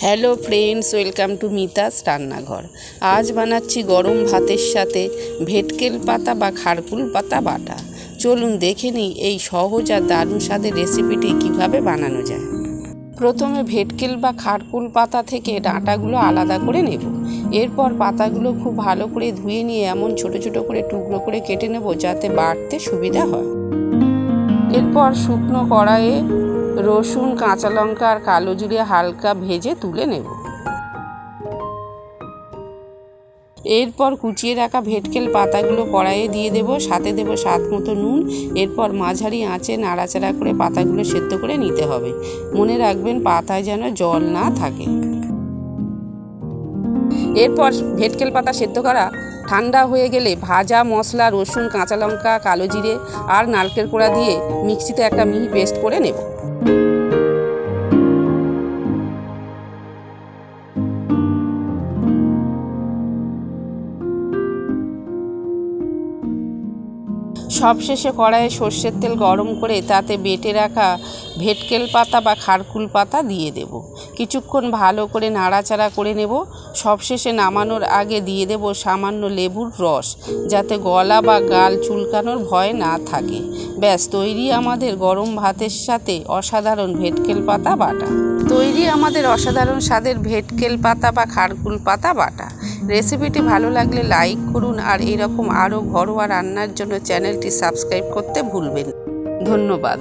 Hello friends, welcome to Mita's রান্নাঘর। আজ বানাচ্ছি গরম ভাতের সাথে ভেটকেল পাতা বা খারকুল পাতা বাটা। চলুন দেখে নিই এই সহজ আর দারুণ স্বাদের রেসিপিটি কিভাবে বানানো যায়। প্রথমে ভেটকেল বা খারকুল পাতা থেকে ডাঁটাগুলো আলাদা করে নেব। এরপর পাতাগুলো খুব ভালো করে ধুয়ে নিয়ে এমন ছোট ছোট করে টুকরো করে কেটে নেব যাতে বাটতে সুবিধা হয়। এরপর শুকনো কড়াইয়ে রসুন, কাঁচা লঙ্কা আর কালো জিরে হালকা ভেজে তুলে নেব। এরপর কুচিয়ে রাখা ভেটকেল পাতাগুলো কড়াইয়ে দিয়ে দেব, সাথে দেব স্বাদ মতো নুন। এরপর মাঝারি আঁচে নাড়াচাড়া করে পাতাগুলো সেদ্ধ করে নিতে হবে। মনে রাখবেন পাতায় যেন জল না থাকে। এরপর ভেটকেল পাতা সেদ্ধ করা ঠান্ডা হয়ে গেলে ভাজা মশলা, রসুন, কাঁচা লঙ্কা, কালো জিরে আর নারকেল কোড়া দিয়ে মিক্সিতে একটা মিহি পেস্ট করে নেব। সবশেষে কড়াইয়ে সর্ষের তেল গরম করে তাতে বেটে রাখা ভেটকেল পাতা বা খারকুল পাতা দিয়ে দেব। কিছুক্ষণ ভালো করে নাড়াচাড়া করে নেব। সবশেষে নামানোর আগে দিয়ে দেব সামান্য লেবুর রস, যাতে গলা বা গাল চুলকানোর ভয় না থাকে। ব্যাস তৈরি আমাদের গরম ভাতের সাথে অসাধারণ ভেটকেল পাতা বাটা। তৈরি আমাদের অসাধারণ স্বাদের ভেটকেল পাতা বা খারকুল পাতা বাটা। রেসিপিটি ভালো লাগলে লাইক করুন আর এরকম আরও ঘরোয়া রান্নার জন্য চ্যানেলটি সাবস্ক্রাইব করতে ভুলবেন না। ধন্যবাদ।